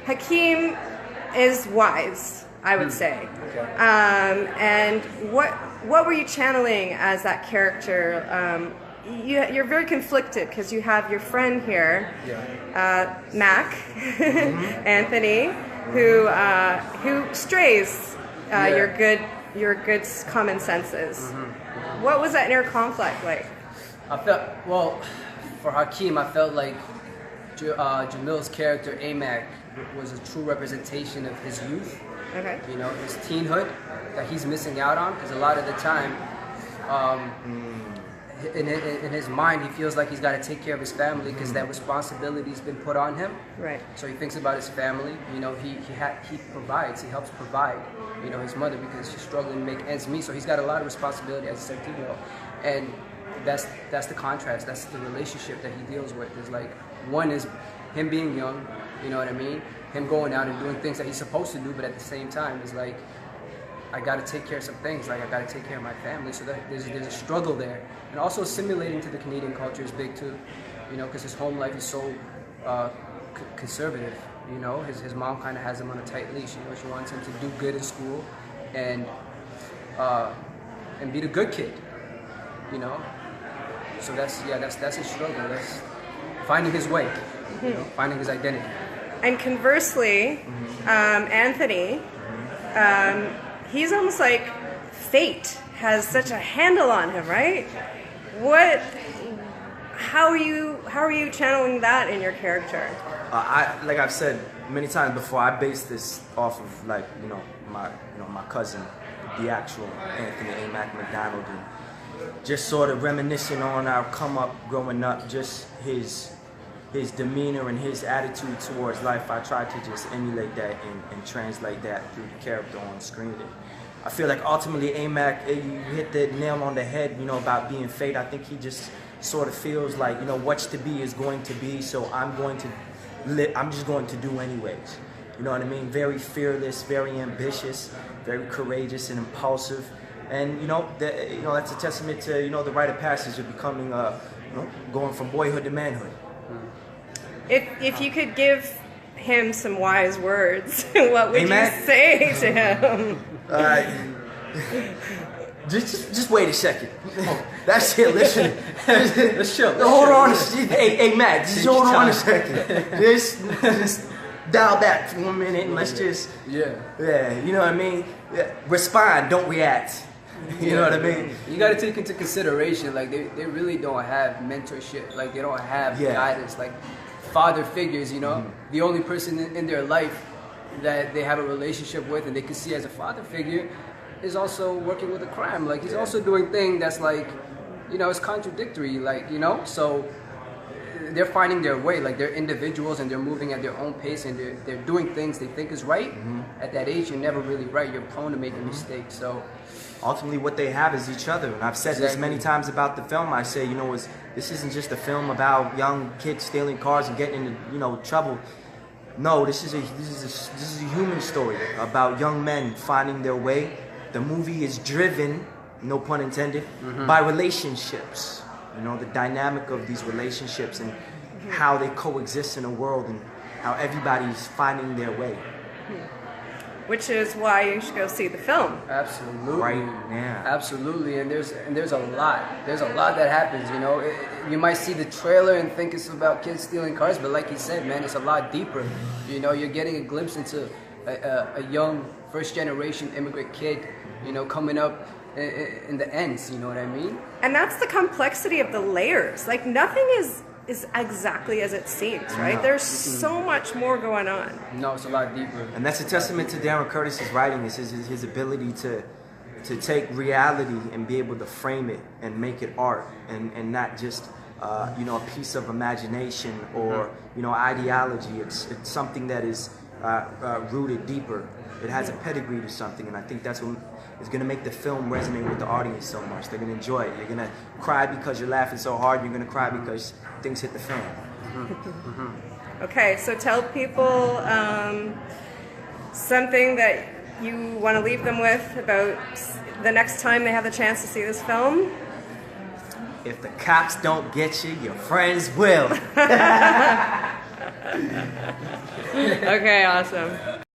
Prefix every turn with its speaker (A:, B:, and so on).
A: Hakeem is wise, I would say.
B: Okay.
A: And what were you channeling as that character? You're very conflicted because you have your friend here, Mac, Anthony, who strays your good common senses. What was that inner conflict like?
B: I felt, for Hakeem, I felt like Jahmil's character, A-Mac, was a true representation of his youth.
A: Okay.
B: You know, his teenhood that he's missing out on, because a lot of the time, in his mind, he feels like he's got to take care of his family because that responsibility's been put on him.
A: Right.
B: So he thinks about his family. You know, he provides. He helps provide. You know, his mother, because she's struggling to make ends meet. So he's got a lot of responsibility as a 17-year-old, and that's the contrast. That's the relationship that he deals with. Is like, one is him being young. You know what I mean? Him going out and doing things that he's supposed to do, but at the same time, it's like, I got to take care of some things. Like, I got to take care of my family. So there's a struggle there. And also assimilating to the Canadian culture is big too. You know, because his home life is so conservative. You know, his mom kind of has him on a tight leash. You know, she wants him to do good in school and be the good kid. You know, so that's his struggle. That's finding his way. You know, finding his identity.
A: And conversely, Anthony, he's almost like fate has such a handle on him, right? How are you channeling that in your character?
C: Like I've said many times before, I base this off of my cousin, the actual Anthony A-Mac McDonald, and just sort of reminiscing on our come up growing up, just his demeanor and his attitude towards life. I tried to just emulate that and translate that through the character on screen. I feel like ultimately A-Mac, you hit the nail on the head, you know, about being fate. I think he just sort of feels like, you know, what's to be is going to be, so I'm just going to do anyways. You know what I mean? Very fearless, very ambitious, very courageous and impulsive. And, that's a testament to, the rite of passage of becoming, going from boyhood to manhood.
A: If you could give him some wise words, what would you say to him?
C: Just wait a second. That's it. Listen.
B: Let's chill.
C: Hold on. Hey, Matt. Just hold on a second. Just dial back for 1 minute and let's just. Yeah. You know what I mean? Respond. Don't react. You know what I mean?
B: You got to take into consideration, like they really don't have mentorship. Like they don't have guidance. Like father figures. You know, the only person in their life that they have a relationship with and they can see as a father figure is also working with a crime. Like he's also doing things that's like, it's contradictory. Like so they're finding their way. Like they're individuals and they're moving at their own pace and they're doing things they think is right. At that age, you're never really right. You're prone to making mistakes. So
C: ultimately, what they have is each other. And I've said this many times about the film. I say, this isn't just a film about young kids stealing cars and getting into, trouble. No, this is a human story about young men finding their way. The movie is driven, no pun intended, by relationships. The dynamic of these relationships and how they coexist in a world and how everybody's finding their way.
A: Which is why you should go see the film.
B: Absolutely.
C: Right now.
B: Absolutely, and there's a lot. There's a lot that happens. You might see the trailer and think it's about kids stealing cars, but like you said, man, it's a lot deeper. You're getting a glimpse into a young first-generation immigrant kid, coming up in the ends. You know what I mean? And
A: that's the complexity of the layers. Like nothing is exactly as it seems, right? There's so much more going on.
B: No, it's a lot deeper.
C: And that's a testament to Darren Curtis's writing, is his ability to take reality and be able to frame it and make it art and not just a piece of imagination or ideology. It's something that is rooted deeper. It has a pedigree to something, and I think that's what is going to make the film resonate with the audience so much. They're going to enjoy it. You're going to cry because you're laughing so hard. You're going to cry because things hit the fan.
A: Okay, so tell people something that you want to leave them with about the next time they have the chance to see this film.
C: If the cops don't get you, your friends will.
A: Okay, awesome.